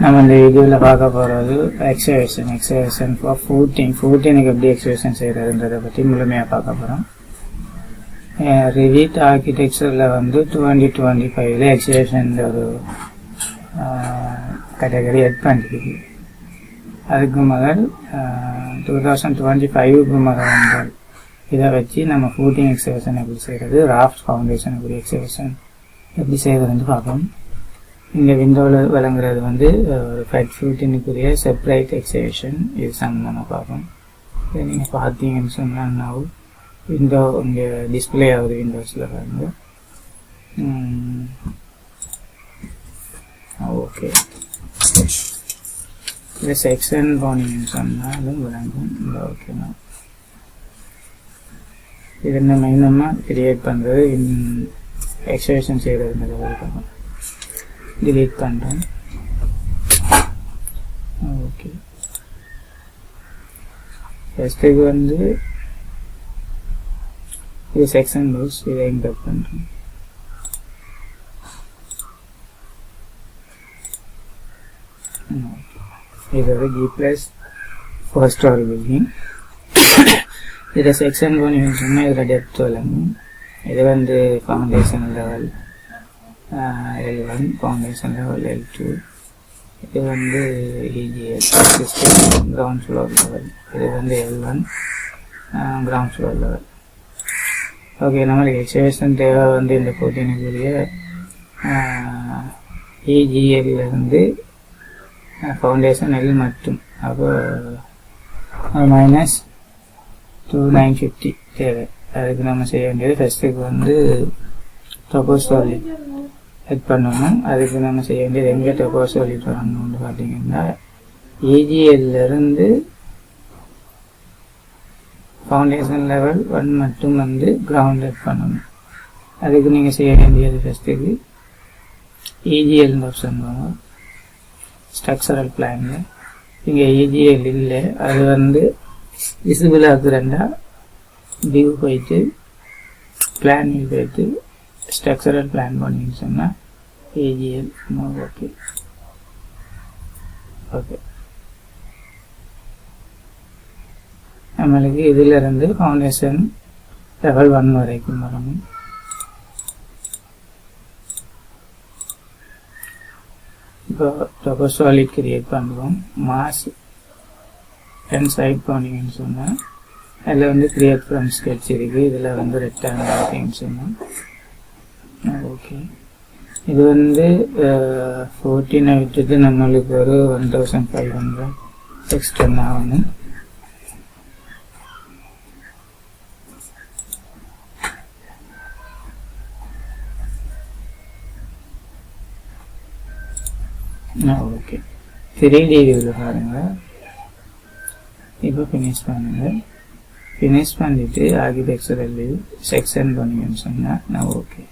நம்ம இந்த வீடியோவில் பார்க்க போகிறது எக்ஸவேஷன் ஃபார் ஃபூட்டினுக்கு எப்படி எக்ஸவேஷன் செய்கிறதுன்றதை பற்றி முழுமையாக பார்க்க போகிறோம். ரிவிட் ஆர்கிடெக்சரில் வந்து 2025 எக்ஸவேஷன் ஒரு கேட்டகரி எட் பண்ணிருக்கு. அதுக்கு முதல் 2025க்கு முதல் வந்து இதை வச்சு நம்ம ஃபூட்டிங் எக்ஸவேஷன் எப்படி செய்கிறது, ராஃப்ட் ஃபவுண்டேஷன் எப்படி எக்ஸவேஷன் எப்படி செய்கிறதுன்னு பார்ப்போம். இந்த விண்டோவில் விளங்குறது வந்து ஒரு ஃபைட் ஃபூட்டினுக்குரிய செப்பரேட் எக்ஸவேஷன் இது நம்ம பார்ப்போம். இதை நீங்கள் பார்த்தீங்கன்னு சொன்னால் விண்டோ இங்கே டிஸ்பிளே ஆகுது விண்டோஸில் வந்து. ஓகே, இந்த செக்ஷன் போனீங்கன்னு சொன்னாலும் விளங்கும். ஓகேண்ணா, இது என்ன மெயினமாக கிரியேட் பண்ணுறது எக்ஸவேஷன் செய்கிறதுங்கிறத பார்ப்போம். delete பண்ணுறேன். ஓகே, ஃபஸ்ட்டுக்கு வந்து இது செக்ஷன் ரூல்ஸ், இதை இன்டர் பண்ணுறேன். இது ஒரு G+4 ஸ்டோரி பில்டிங். இதை செக்ஷன் போனீங்கன்னு சொன்னால் இதில் டெப்த் விளங்கும். இது வந்து foundation level L1, foundation level L2. இது வந்து EGS system ground floor level. இது வந்து L1 ground floor level. Okay, நம்மளுக்கு எக்ஸவேஷன் தேவை வந்து இந்த ஃபூட்டினுக்குரிய EGL ஃபவுண்டேஷன் L மட்டும். அப்போ -2950 தேவை. அதுக்கு நம்ம செய்ய வேண்டியது ஃபஸ்ட்டுக்கு வந்து toposolid எட் பண்ணணும். அதுக்கு நம்ம செய்ய வேண்டியது எங்கே toposolid வரணும்னு பார்த்தீங்கன்னா EGL-லேருந்து ஃபவுண்டேஷன் லெவல் 1 மட்டும் வந்து கிரவுண்ட் எட் பண்ணணும். அதுக்கு நீங்கள் செய்ய வேண்டியது ஃபஸ்ட்டுக்கு EGL ஆப்ஷன் வரும் ஸ்ட்ரக்சரல் பிளானில். இங்கே EGL இல்லை, அது வந்து விசிபிள் ஆகுறேன்டா வியூ போயிட்டு பிளான் வியூ போயிட்டு ஸ்ட்ரக்சரல் பிளான் பண்ணின்னு சொன்னால் EGL. ஓகே ஓகே, நம்மளுக்கு இதிலிருந்து ஃபவுண்டேஷன் லெவல் 1 வரைக்கும் வரணும். இப்போ toposolid கிரியேட் பண்ணுறோம். மாஸ் அண்ட் சைட் போனீங்கன்னு சொன்னால் அதில் வந்து கிரியேட் ஃப்ரம் ஸ்கெட்ச் இருக்குது. இதில் வந்து ரெக்டாங்கிள் இருக்குன்னு சொன்னால் ஓகே. இது வந்து 14 விட்டுட்டு நம்மளுக்கு ஒரு 1500 எக்ஸ்டெண்ட் ஆகணும். ஓகே, 3D வியூவில் பாருங்கள். இப்போ ஃபினிஷ் பண்ணுங்கள். ஃபினிஷ் பண்ணிவிட்டு ஆர்கிடெக்சரல் வியூ செக்ஷன் பண்ணிங்கன்னு சொன்னால் ஓகே.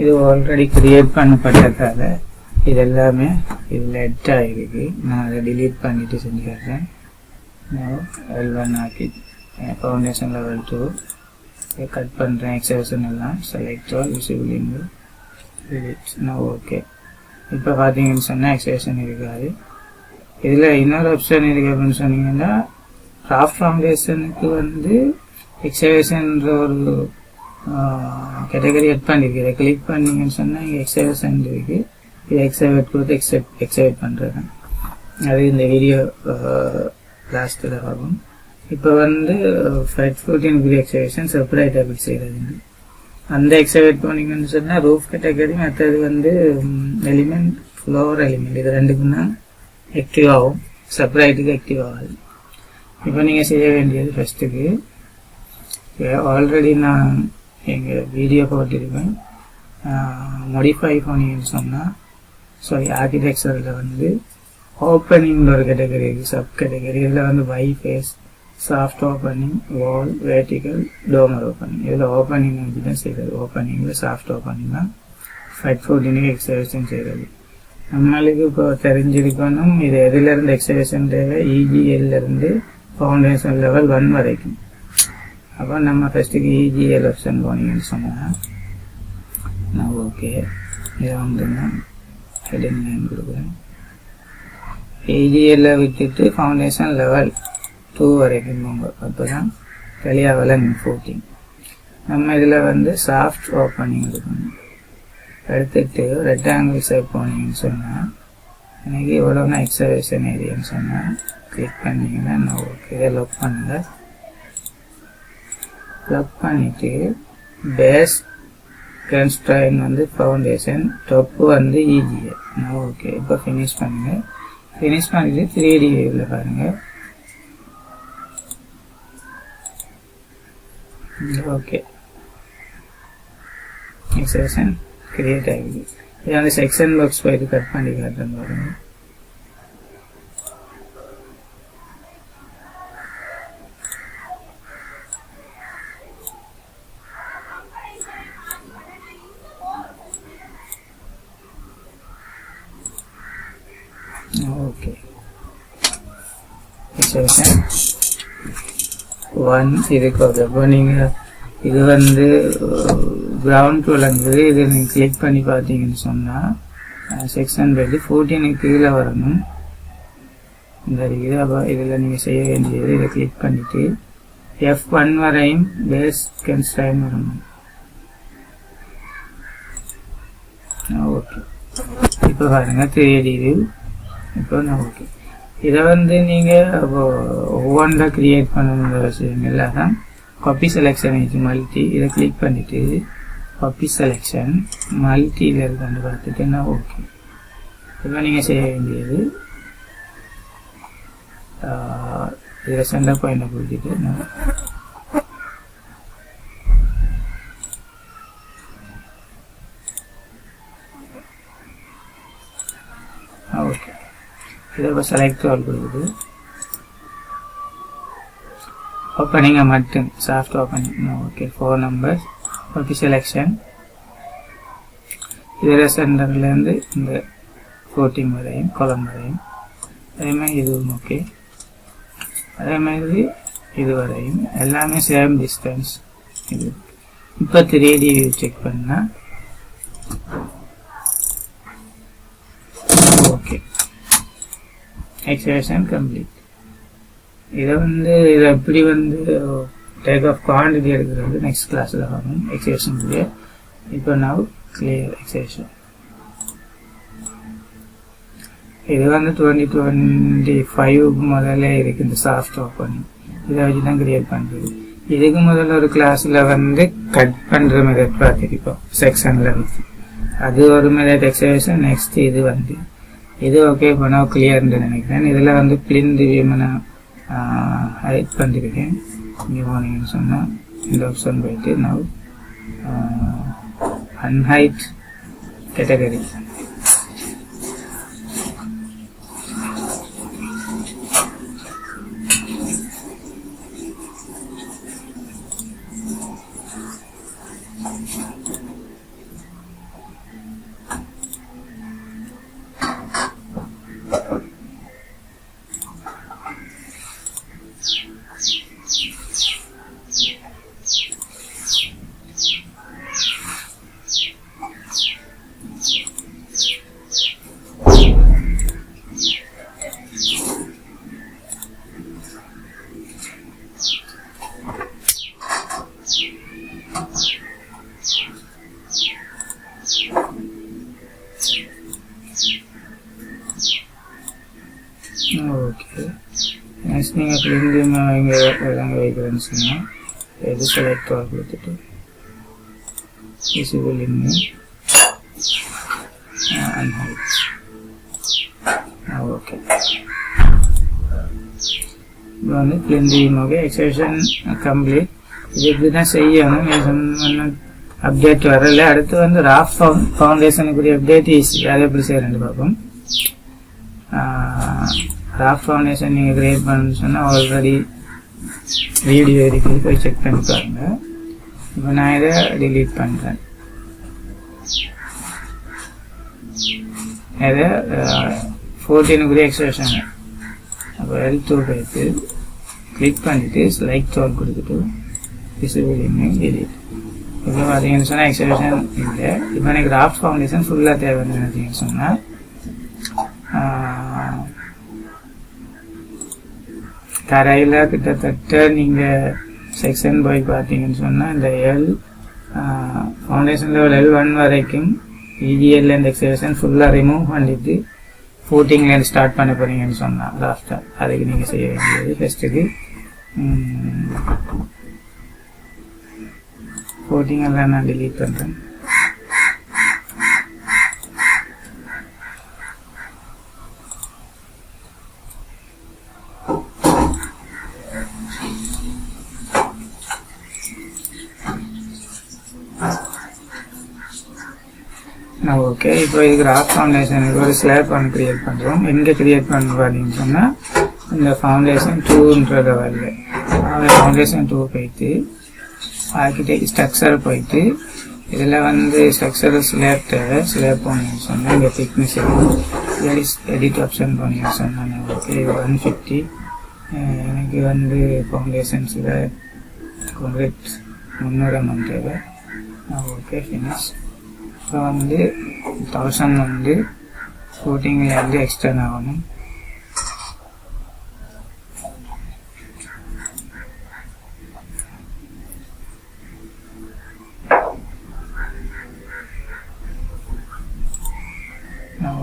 இது ஆல்ரெடி கிரியேட் பண்ணப்பட்டதால் இது எல்லாமே இதில் எட் ஆகிருக்கு. நான் அதை டிலீட் பண்ணிவிட்டு செஞ்சுக்கிறேன். L1 ஆக்கி ஃபவுண்டேஷன் லெவல் 2 கட் பண்ணுறேன். எக்ஸவேஷன் எல்லாம் செலக்ட் ஆல் விசிபிள் ஓகே. இப்போ பார்த்தீங்கன்னு சொன்னால் எக்ஸவேஷன் இருக்காது. இதில் இன்னொரு ஆப்ஷன் இருக்குது அப்படின்னு சொன்னீங்கன்னா ராஃப்ட் ஃபவுண்டேஷனுக்கு வந்து எக்ஸவேஷன்ற ஒரு கேட்டகரி எட் பண்ணியிருக்கு. இதை கிளிக் பண்ணிங்கன்னு சொன்னால் இங்கே எக்ஸவேஷன் இருக்குது. இது எக்ஸவேட் கொடுத்து எக்ஸவேட் பண்ணுறது. அது இந்த வீடியோ லாஸ்ட்டில் ஆகும். இப்போ வந்து ஃபைட் ஃபூட்டினுக்குரிய எக்ஸவேஷன் செப்பரேட் எப்படி செய்கிறது, அந்த எக்ஸவேட் போனீங்கன்னு சொன்னால் ரூஃப் கேட்டகரி, மற்றது வந்து எலிமெண்ட் ஃப்ளோர் எலிமெண்ட், இது ரெண்டுக்கும் தான் ஆக்டிவ் ஆகும். செப்பரேட்டுக்கு ஆக்டிவ் ஆகாது. இப்போ நீங்கள் செய்ய வேண்டியது ஃபஸ்ட்டுக்கு ஆல்ரெடி நான் எங்கள் வீடியோ போட்டிருக்கேன். மோடிஃபை பண்ணிங்கன்னு சொன்னால் ஆர்கிடெக்சரில் வந்து ஓப்பனிங் ஒரு கேட்டகரி இருக்குது, சப் கேட்டகரி. இதில் வந்து வை ஃபேஸ், சாஃப்ட் ஓப்பனிங், வால், வேர்டிக்கல், டோமர் ஓப்பனிங். இதில் ஓப்பனிங் வச்சு தான் செய்கிறது. ஓப்பனிங்கில் சாஃப்ட் ஓப்பனிங் தான் ஃபைட் ஃபோர்டினுக்கு எக்ஸவேஷன் செய்கிறது. நம்மளுக்கு இப்போ தெரிஞ்சிருக்கணும் இது எதிலிருந்து எக்ஸவேஷன் தேவை, இஜிஎல்லிருந்து ஃபவுண்டேஷன் லெவல் 1 வரைக்கும். அப்போ நம்ம ஃபஸ்ட்டுக்கு இஜிஎல் ஆப்ஷன் போனீங்கன்னு சொன்னால் நான் ஓகே இதை வந்து நான் ஹெட்டிங் நேம் கொடுக்குறேன். இஜிஎல்ல விட்டுட்டு ஃபவுண்டேஷன் லெவல் 2 வரைக்கும் போங்க. அப்போ தான் தெளிவாக விளங்கும் 14. நம்ம இதில் வந்து சாஃப்ட் ஓப்பனிங் இருக்கணும். எடுத்துட்டு ரெக்டாங்கிள் ஷேப் போனீங்கன்னு சொன்னால் எனக்கு எவ்வளோனா எக்ஸவேஷன் ஏரியான்னு சொன்னால் கிளிக் பண்ணிங்கன்னா நான் ஓகே இதை லாக் பண்ணுங்க. லாக் பண்ணிவிட்டு பேஸ் கன்ஸ்ட்ரைன் வந்து ஃபவுண்டேஷன், டொப்பு வந்து இஜிஎல். நான் ஓகே இப்போ ஃபினிஷ் பண்ணுங்கள். ஃபினிஷ் பண்ணிவிட்டு 3D வியூவில் பாருங்கள். ஓகே எக்ஸவேஷன் கிரியேட் ஆகிடுது. இது வந்து செக்ஷன் பாக்ஸ் போயிட்டு கட் பண்ணி காட்டுறேன் பாருங்க. ஓகே செக்ஷன் 1 இதுக்கு அப்போ நீங்கள் இது வந்து கிரவுண்ட் விளங்குது. இது நீங்கள் கிளிக் பண்ணி பார்த்தீங்கன்னு சொன்னால் செக்ஷன் படி 14 கீழே வரணும். இந்த இருக்குது. அப்போ இதில் நீங்கள் செய்ய வேண்டியது இதை கிளிக் பண்ணிவிட்டு F1 வரையும் பேஸ் கன்ஸ்ட்ரைன் வரணும். ஓகே இப்போ பாருங்கள் 3D வியூ. இப்போ நான் ஓகே இதை வந்து நீங்கள் அப்போ ஒவ்வொன்றா க்ரியேட் பண்ணணுன்ற விஷயங்கள் தான். காப்பி செலெக்ஷன் இது மல்டி இதை கிளிக் பண்ணிவிட்டு காப்பி செலெக்ஷன் மல்டியில் இருக்கான்னு பார்த்துட்டு நான் ஓகே. இப்போ நீங்கள் செய்ய வேண்டியது இதில் சென்டர் பாயிண்டை கொடுத்துட்டு நான் ஓகே இதை இப்போ செலக்ட் ஆல் கொடுக்குது. ஓப்பனிங்கை மட்டும் soft opening okay 4 numbers copy selection இதில் சென்டர்லேருந்து இந்த 14 வரையும் காலம் வரையும் அதேமாதிரி இதுவும் ஓகே. அதேமாதிரி இது வரையும் எல்லாமே சேம் டிஸ்டன்ஸ். இது இப்போ 3D வியூ செக் பண்ணால் ஓகே எக்ஸவேஷன் கம்ப்ளீட். இதை வந்து இதை எப்படி வந்து டேக் ஆஃப் குவான்டிட்டி எடுக்கிறது நெக்ஸ்ட் கிளாஸில் வரும் எக்ஸவேஷனுடைய. இப்போ நான் கிளியர் எக்ஸவேஷன். இது வந்து 2025 முதல்ல இருக்குது இந்த சாஃப்ட் ஓப்பனிங். இதை வச்சு தான் கிரியேட் பண்ணுறது. இதுக்கு முதல்ல ஒரு கிளாஸில் வந்து கட் பண்ணுற மெத்தட் பார்த்துருப்போம் செக்ஷனில் வச்சு. அது ஒரு மெத்தட் எக்ஸவேஷன். நெக்ஸ்ட் இது வந்து இது ஓகே இப்போ நான் கிளியர்னு நினைக்கிறேன். இதில் வந்து பிளின் ரிவ்யூமை நான் ஹைட் பண்ணிருக்கேன். இங்கே போனீங்கன்னு சொன்னால் இந்த ஆப்ஷன் போயிட்டு நான் அன்ஹைட் கேட்டகரி ஓகே. நெக்ஸ்ட் நீங்கள் பிளின் இங்கே எங்கே வைக்கிறேன்னு சொன்னால் எது செலக்ட் ஆக கொடுத்துட்டு விசிபிள் இன்னும் அன்ஹைட். ஓகே இப்போ வந்து பிளின் ஓகே எக்ஸவேஷன் கம்ப்ளீட். இது இப்படி தான் செய்யணும். அப்டேட் வரல. அடுத்து வந்து ராஃப்ட் ஃபவுண்டேஷனுக்குரிய அப்டேட் ஈஸி. அதை எப்படி செய்யறேன்னு பார்ப்போம். ராஃப்ட் ஃபவுண்டேஷன் நீங்கள் கிரியேட் பண்ணணும்னு சொன்னால் ஆல்ரெடி வீடியோ இருக்குது, போய் செக் பண்ணி பாருங்க. இப்போ நான் இதை டிலீட் பண்ணுறேன். அதை 14 எக்ஸ்பிரஷன் அப்போ L2 போயிட்டு கிளிக் பண்ணிட்டு செலக்ட் ஆல் கொடுத்துட்டு விசிபிள் இமேஜ் எடிட். இப்போ பார்த்தீங்கன்னு சொன்னால் எக்ஸ்பிரஷன் இல்லை. இப்போ எனக்கு ராஃப்ட் ஃபவுண்டேஷன் ஃபுல்லாக தேவைன்னு நினைச்சிங்கன்னு சொன்னால் தரையில் கிட்டத்தட்ட நீங்கள் செக்ஷன் போய் பார்த்தீங்கன்னு சொன்னால் இந்த ஃபவுண்டேஷன் லெவல் L1 வரைக்கும் EDL அண்ட் எக்ஸ்பிரஷன் ஃபுல்லாக ரிமூவ் பண்ணிட்டு ஃபூட்டிங்லேருந்து ஸ்டார்ட் பண்ண போறீங்கன்னு சொன்னால் ராஃப்டாக அதுக்கு நீங்கள் செய்ய வேண்டியது ஃபஸ்ட்டுக்கு ஃபூட்டிங் எல்லாம் நான் டிலீட் பண்ணுறேன். ஓகே, இப்போ இதுக்கு ராஃப்ட் ஃபவுண்டேஷனுக்கு ஒரு ஸ்லாப் ஒன்று கிரியேட் பண்ணுறோம். எங்கே கிரியேட் பண்ண பார்த்தீங்கன்னு சொன்னால் இந்த ஃபவுண்டேஷன் 2ன்ற வரல ஃபவுண்டேஷன் 2 போயிட்டு ஆர்கிடெக்ட் ஸ்ட்ரக்சர் போயிட்டு இதில் வந்து ஸ்ட்ரக்சர் ஸ்லாப் தேவை. ஸ்லாப் போனீங்கன்னு சொன்னால் இங்கே திக்னஸ் எடிட் ஆப்ஷன் போனீங்கன்னு சொன்னாங்க. ஓகே, 150 எனக்கு வந்து ஃபவுண்டேஷன்ஸில் கான்கிரீட் 300 mm தேவை. Okay, finish. இப்போ வந்து 1000 வந்து ஃபூட்டிங்கில் வந்து எக்ஸ்டர்ன் ஆகணும்.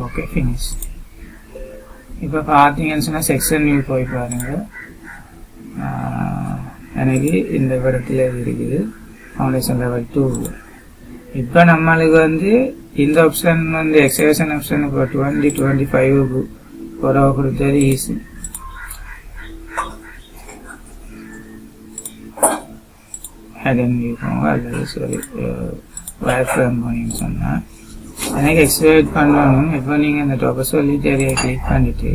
Okay, finish. இப்போ பார்த்தீங்கன்னு சொன்னால் செக்ஷன் வியூ போய் பாருங்கள். எனக்கு இந்த இடத்துல இருக்குது ஃபவுண்டேஷன் லெவல் 2. இப்போ நம்மளுக்கு வந்து இந்த ஆப்ஷன் வந்து எக்ஸ்கவேஷன் ஆப்ஷன் இப்போ 2025 குறவை கொடுத்தது ஈஸி. ஹெடன் வியூ போங்க அல்லது சாரி வயர் ஃப்ரேம் போனீங்கன்னு சொன்னால் எனக்கு எக்ஸ்கவேட் பண்ணணும். இப்போ நீங்கள் இந்த toposolid ஏரியா கிளிக் பண்ணிவிட்டு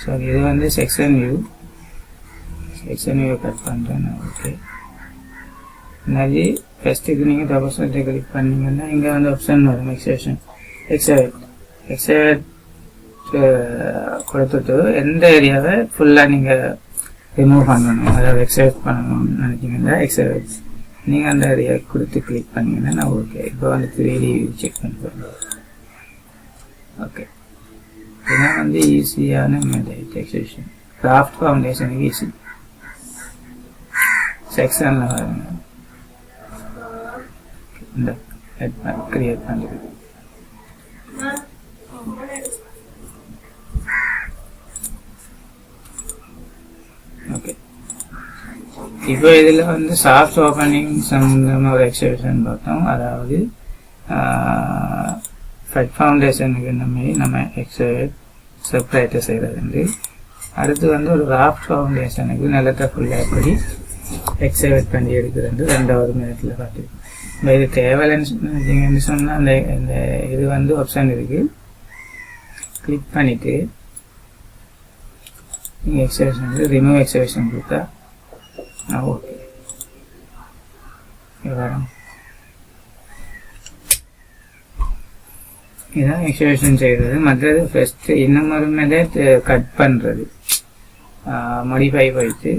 சாரி இது வந்து செக்ஷன் வியூ கட் பண்ணுறேன். ஓகே, நிறைய ஃபஸ்ட்டுக்கு நீங்கள் toposolid கிளிக் பண்ணிங்கன்னா இங்கே வந்து ஆப்ஷன் வரும் எக்ஸ்கவேட் கொடுத்துட்டு எந்த ஏரியாவை ஃபுல்லாக நீங்கள் ரிமூவ் பண்ணணும், அதாவது எக்ஸ்கவேட் பண்ணணும்னு நினைக்கிங்கன்னா எக்ஸ்கவேட் நீங்கள் அந்த ஏரியா கொடுத்து கிளிக் பண்ணிங்கன்னா நான் ஓகே. இப்போ வந்து 3D செக் பண்ணுறேன். ஓகே, இதெல்லாம் வந்து ஈஸியான மெத்தட் எக்ஸ்கவேஷன். ராஃப்ட் ஃபவுண்டேஷனுக்கு ஈஸி. செக்ஷனில் வருங்க இந்த கிரியேட் பண்ணுறது. ஓகே, இப்போ இதில் வந்து சாஃப்ட் ஓப்பனிங் சம்பந்தமாக ஒரு எக்ஸ்பிரஷன் பார்த்தோம். அதாவது ஃபெட் ஃபவுண்டேஷனுக்கு நம்ம எக்ஸ்கவேட் செப்பரேட்டாக செய்கிறது. அடுத்து வந்து ஒரு ராஃப்ட் ஃபவுண்டேஷனுக்கு நிலத்தை ஃபுல்லாக எப்படி எக்ஸ்கவேட் பண்ணி எடுக்கிறது 2வது மினிட்ல பார்த்துருக்கோம். இது தேவையில்லைன்னு சொன்னால் அந்த இது வந்து ஆப்ஷன் இருக்கு, கிளிக் பண்ணிட்டு நீங்கள் எக்ஸ்கவேஷன் ரிமூவ் எக்ஸ்கவேஷன் கொடுத்தா ஓகே. இதுதான் எக்ஸ்கவேஷன் செய்கிறது. மற்றது ஃபர்ஸ்ட் இன்னும் ஒரு மெத்தட் கட் பண்ணுறது, மாடிஃபை போயிட்டு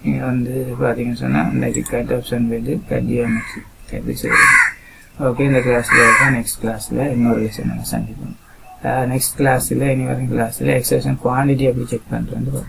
நீங்கள் வந்து பார்த்தீங்கன்னு சொன்னால் இந்த கட் ஆப்ஷன் போய்ட்டு கட்டியாக கட்டி செய்கிறது. ஓகே, இந்த கிளாஸில் இருக்கா. நெக்ஸ்ட் கிளாஸில் இன்னொரு லெசன் நம்ம சந்திப்போம். நெக்ஸ்ட் கிளாஸில் இனி வரும் கிளாஸில் எக்ஸ்கவேஷன் குவான்டிட்டி எப்படி செக் பண்ணுறது.